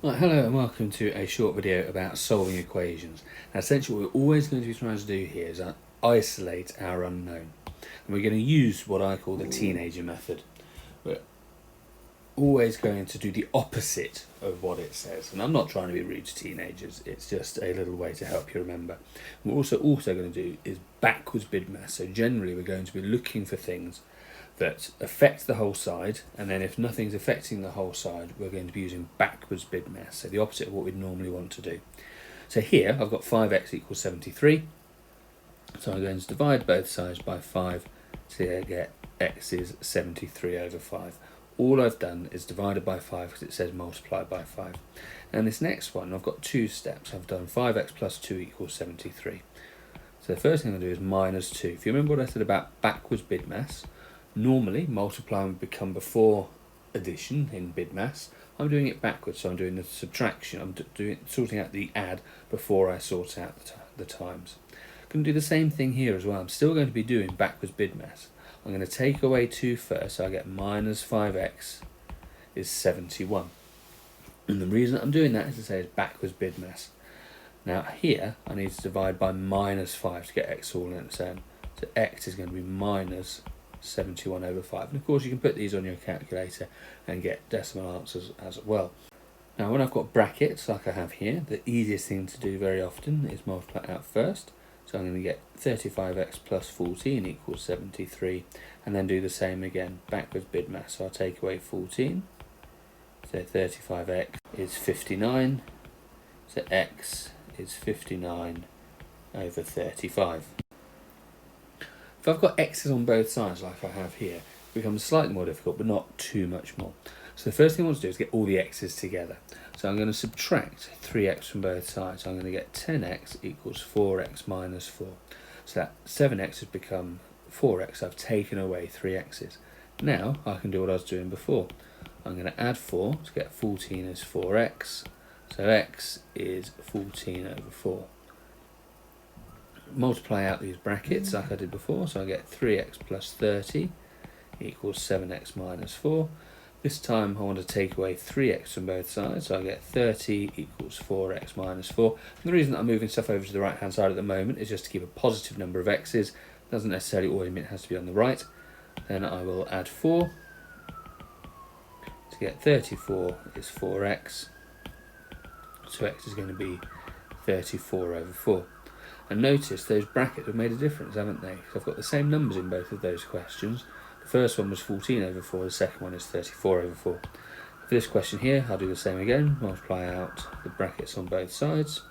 Right, hello and welcome to a short video about solving equations. Now essentially what we're always going to be trying to do here is isolate our unknown. And we're going to use what I call the teenager method. We're always going to do the opposite of what it says. And I'm not trying to be rude to teenagers, it's just a little way to help you remember. What we're also going to do is backwards BIDMAS. So generally we're going to be looking for things that affect the whole side, and then if nothing's affecting the whole side, we're going to be using backwards BIDMAS, so the opposite of what we'd normally want to do. So here I've got 5x equals 73, so I'm going to divide both sides by 5 to get x is 73 over 5. All I've done is divided by 5 because it says multiply by 5. And this next one, I've got two steps. I've done 5x plus 2 equals 73. So the first thing I'm going to do is minus 2. If you remember what I said about backwards BIDMAS, normally multiplying would become before addition in BIDMAS. I'm doing it backwards, so I'm doing the subtraction. I'm sorting out the add before I sort out the times. I'm going to do the same thing here as well. I'm still going to be doing backwards BIDMAS. I'm going to take away 2 first, so I get minus 5x is 71. And the reason I'm doing that is to say it's backwards BIDMAS. Now here I need to divide by minus 5 to get x all on its own. So x is going to be minus 71 over 5. And of course you can put these on your calculator and get decimal answers as well. Now when I've got brackets like I have here, the easiest thing to do very often is multiply out first. So I'm going to get 35x plus 14 equals 73, and then do the same again, backwards BIDMAS. So I'll take away 14, so 35x is 59, so x is 59 over 35. If I've got x's on both sides like I have here, it becomes slightly more difficult, but not too much more. So the first thing I want to do is get all the x's together. So I'm going to subtract 3x from both sides. So I'm going to get 10x equals 4x minus 4. So that 7x has become 4x. I've taken away 3 x's. Now I can do what I was doing before. I'm going to add 4 to get 14 is 4x. So x is 14 over 4. Multiply out these brackets like I did before, so I get 3x plus 30 equals 7x minus 4. This time I want to take away 3x from both sides, so I get 30 equals 4x minus 4. And the reason that I'm moving stuff over to the right hand side at the moment is just to keep a positive number of x's. Doesn't necessarily always mean it has to be on the right. Then I will add 4 to get 34 is 4x, so x is going to be 34 over 4. And notice those brackets have made a difference, haven't they? Because I've got the same numbers in both of those questions. The first one was 14 over 4, the second one is 34 over 4. For this question here, I'll do the same again, multiply out the brackets on both sides.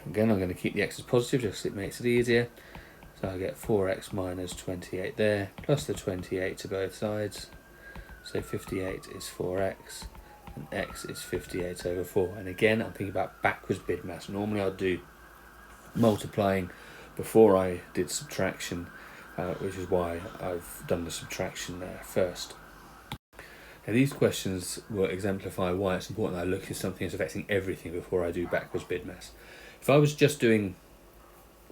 Again, I'm going to keep the x's positive just so it makes it easier. So I get 4x minus 28 there, plus the 28 to both sides. So 58 is 4x. And x is 58 over 4. And again, I'm thinking about backwards BIDMAS. Normally I'd do multiplying before I did subtraction, which is why I've done the subtraction there first. Now these questions will exemplify why it's important that I look at something that's affecting everything before I do backwards BIDMAS. If I was just doing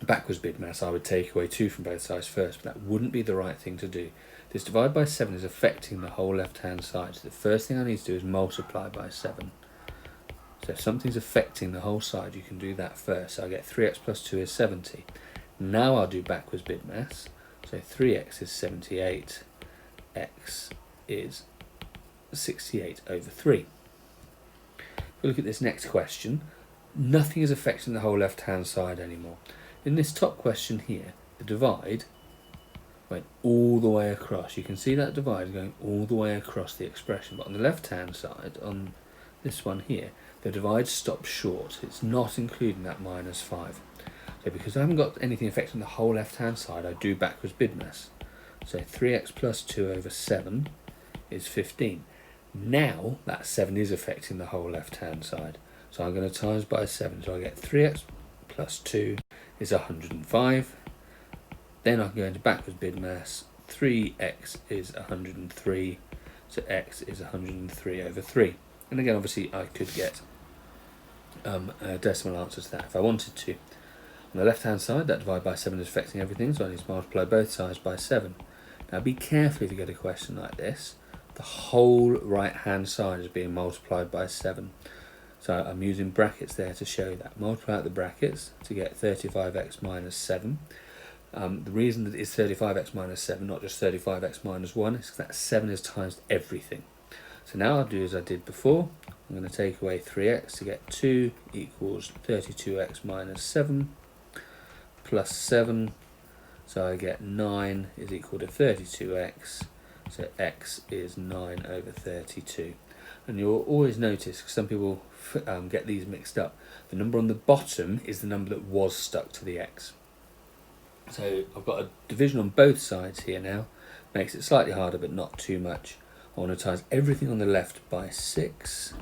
backwards BIDMAS, I would take away 2 from both sides first, but that wouldn't be the right thing to do. This divide by 7 is affecting the whole left hand side, so the first thing I need to do is multiply by 7. So if something's affecting the whole side, you can do that first. So I get 3x plus 2 is 70. Now I'll do backwards BIDMAS. So 3x is 78, x is 68 over 3. If we look at this next question, nothing is affecting the whole left hand side anymore. In this top question here, the divide went all the way across. You can see that divide going all the way across the expression, but on the left hand side, on this one here, the divide stops short. It's not including that minus 5. So because I haven't got anything affecting the whole left hand side, I do backwards BIDMAS. So 3x plus 2 over 7 is 15. Now that 7 is affecting the whole left hand side. So I'm going to times by 7, so I get 3x plus 2 is 105. Then I can go into backwards BIDMAS. 3x is 103, so x is 103 over 3. And again, obviously, I could get a decimal answer to that if I wanted to. On the left-hand side, that divide by 7 is affecting everything, so I need to multiply both sides by 7. Now, be careful if you get a question like this, the whole right hand side is being multiplied by 7. So I'm using brackets there to show that. Multiply out the brackets to get 35x minus 7. The reason that it's 35x minus 7, not just 35x minus 1, is because that 7 is times everything. So now I'll do as I did before. I'm going to take away 3x to get 2 equals 32x minus 7 plus 7. So I get 9 is equal to 32x. So x is 9 over 32. And you'll always notice, because some people get these mixed up, the number on the bottom is the number that was stuck to the x. So I've got a division on both sides here now. Makes it slightly harder, but not too much. I want to times everything on the left by 6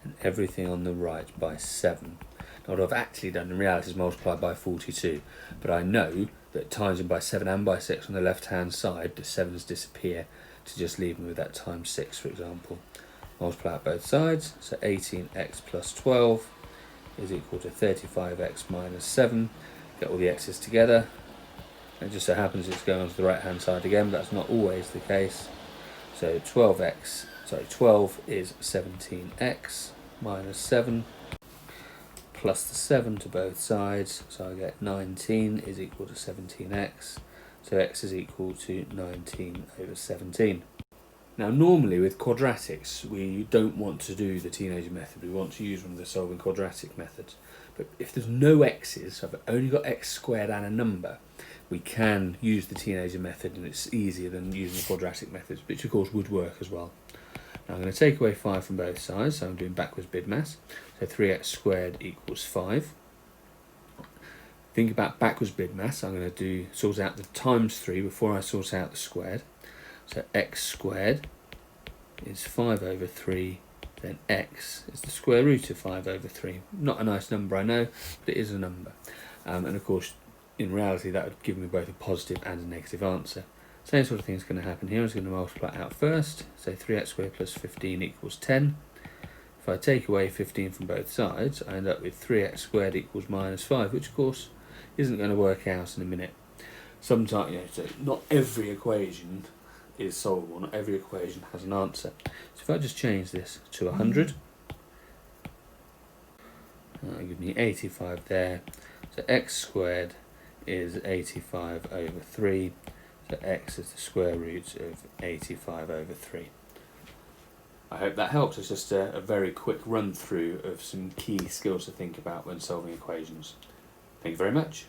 and everything on the right by 7. Now what I've actually done in reality is multiplied by 42, but I know that timesing by 7 and by 6 on the left hand side, the 7's disappear to just leave me with that times 6, for example. Multiply out both sides, so 18x plus 12 is equal to 35x minus 7. Get all the x's together. It just so happens it's going on to the right hand side again, but that's not always the case. So 12 is 17x minus 7 plus the 7 to both sides, so I get 19 is equal to 17x, so x is equal to 19 over 17. Now normally with quadratics we don't want to do the teenager method, we want to use one of the solving quadratic methods. But if there's no x's, so I've only got x squared and a number, we can use the teenager method and it's easier than using the quadratic methods, which of course would work as well. Now I'm going to take away 5 from both sides, so I'm doing backwards BIDMAS. So 3x squared equals 5. Think about backwards BIDMAS, I'm going to sort out the times 3 before I sort out the squared. So x squared is 5 over 3, then x is the square root of 5 over 3. Not a nice number, I know, but it is a number. And of course, in reality, that would give me both a positive and a negative answer. Same sort of thing is going to happen here. I'm just going to multiply out first. So 3x squared plus 15 equals 10. If I take away 15 from both sides, I end up with 3x squared equals minus 5, which of course isn't going to work out in a minute. Sometimes, so not every equation is solvable, not every equation has an answer. So if I just change this to 100, that'll give me 85 there. So x squared is 85 over 3, so x is the square root of 85 over 3. I hope that helps. It's just a very quick run through of some key skills to think about when solving equations. Thank you very much.